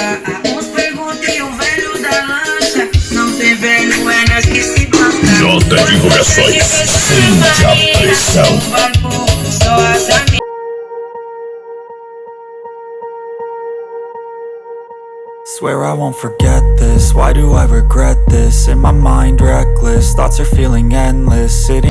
lancha. Uns perguntam e o velho da lancha. Não tem velho, é nós que se banca. J Divulgações, sente a pressão. Só as amigas. Swear I won't forget this, why do I regret this? In my mind reckless, thoughts are feeling endless. Sitting